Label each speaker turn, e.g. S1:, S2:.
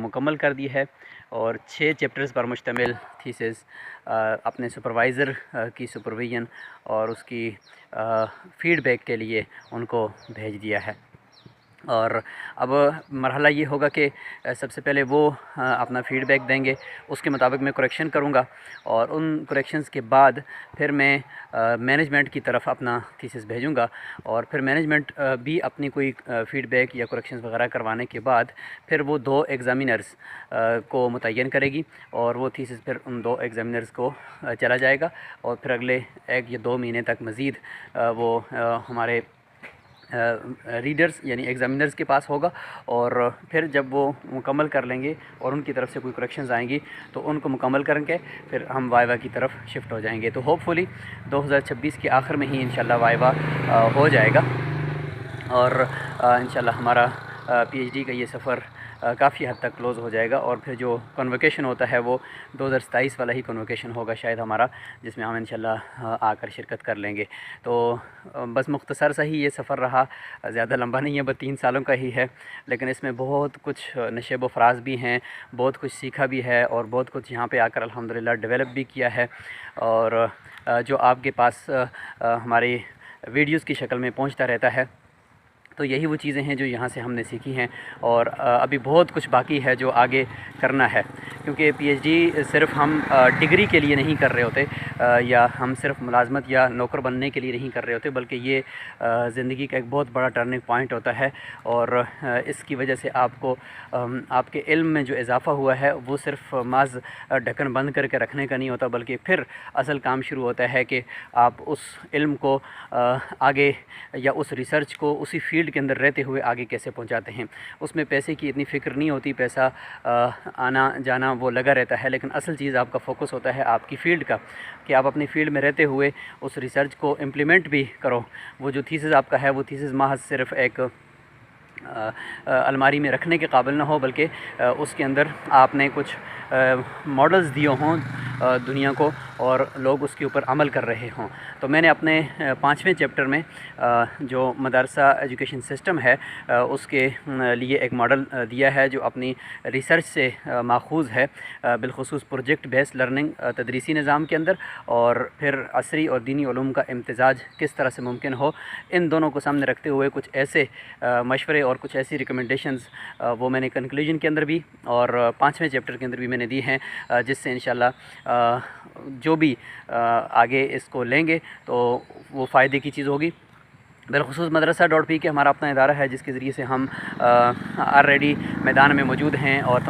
S1: مکمل کر دی ہے اور 6 چیپٹرز پر مشتمل تھیسس اپنے سپروائزر کی سپرویژن اور اس کی فیڈ بیک کے لیے ان کو بھیج دیا ہے۔ اور اب مرحلہ یہ ہوگا کہ سب سے پہلے وہ اپنا فیڈ بیک دیں گے، اس کے مطابق میں کریکشن کروں گا، اور ان کریکشنز کے بعد پھر میں مینجمنٹ کی طرف اپنا تھیسس بھیجوں گا، اور پھر مینجمنٹ بھی اپنی کوئی فیڈ بیک یا کریکشنز وغیرہ کروانے کے بعد پھر وہ 2 ایگزامینرز کو متعین کرے گی، اور وہ تھیسس پھر ان 2 ایگزامینرز کو چلا جائے گا، اور پھر اگلے 1 یا 2 مہینے تک مزید وہ ہمارے ریڈرز یعنی ایگزامینرز کے پاس ہوگا، اور پھر جب وہ مکمل کر لیں گے اور ان کی طرف سے کوئی کریکشنز آئیں گی تو ان کو مکمل کر کے پھر ہم وائوا کی طرف شفٹ ہو جائیں گے۔ تو ہوپ فلی 2026 کے آخر میں ہی انشاءاللہ وائوا ہو جائے گا، اور انشاءاللہ ہمارا پی ایچ ڈی کا یہ سفر کافی حد تک کلوز ہو جائے گا، اور پھر جو کنووکیشن ہوتا ہے وہ 2027 والا ہی کنووکیشن ہوگا شاید ہمارا، جس میں ہم انشاءاللہ آ کر شرکت کر لیں گے۔ تو بس مختصر سا ہی یہ سفر رہا، زیادہ لمبا نہیں ہے، بس 3 سالوں کا ہی ہے، لیکن اس میں بہت کچھ نشیب و فراز بھی ہیں، بہت کچھ سیکھا بھی ہے، اور بہت کچھ یہاں پہ آ کر الحمدللہ ڈیولپ بھی کیا ہے، اور جو آپ کے پاس ہماری ویڈیوز کی شکل میں پہنچتا رہتا ہے۔ تو یہی وہ چیزیں ہیں جو یہاں سے ہم نے سیکھی ہیں، اور ابھی بہت کچھ باقی ہے جو آگے کرنا ہے، کیونکہ پی ایچ ڈی صرف ہم ڈگری کے لیے نہیں کر رہے ہوتے، یا ہم صرف ملازمت یا نوکر بننے کے لیے نہیں کر رہے ہوتے، بلکہ یہ زندگی کا ایک بہت بڑا ٹرننگ پوائنٹ ہوتا ہے، اور اس کی وجہ سے آپ کو آپ کے علم میں جو اضافہ ہوا ہے وہ صرف محض ڈھکن بند کر کے رکھنے کا نہیں ہوتا، بلکہ پھر اصل کام شروع ہوتا ہے کہ آپ اس علم کو آگے یا اس ریسرچ کو اسی فیلڈ کے اندر رہتے ہوئے آگے کیسے پہنچاتے ہیں۔ اس میں پیسے کی اتنی فکر نہیں ہوتی، پیسہ آنا جانا وہ لگا رہتا ہے، لیکن اصل چیز آپ کا فوکس ہوتا ہے آپ کی فیلڈ کا، کہ آپ اپنی فیلڈ میں رہتے ہوئے اس ریسرچ کو امپلیمنٹ بھی کرو۔ وہ جو تھیسس آپ کا ہے وہ تھیسس محض صرف ایک الماری میں رکھنے کے قابل نہ ہو، بلکہ اس کے اندر آپ نے کچھ ماڈلز دیے ہوں دنیا کو، اور لوگ اس کے اوپر عمل کر رہے ہوں۔ تو میں نے اپنے 5ویں چیپٹر میں جو مدرسہ ایجوکیشن سسٹم ہے اس کے لیے ایک ماڈل دیا ہے جو اپنی ریسرچ سے ماخوذ ہے، بالخصوص پروجیکٹ بیس لرننگ تدریسی نظام کے اندر، اور پھر عصری اور دینی علوم کا امتزاج کس طرح سے ممکن ہو۔ ان دونوں کو سامنے رکھتے ہوئے کچھ ایسے مشورے اور کچھ ایسی ریکمنڈیشنز وہ میں نے کنکلوژن کے اندر بھی اور 5ویں چیپٹر کے اندر بھی میں نے دی ہیں، جس سے انشاءاللہ جو بھی آگے اس کو لیں گے تو وہ فائدے کی چیز ہوگی۔ بالخصوص مدرسہ .p کے ہمارا اپنا ادارہ ہے، جس کے ذریعے سے ہم آلریڈی میدان میں موجود ہیں، اور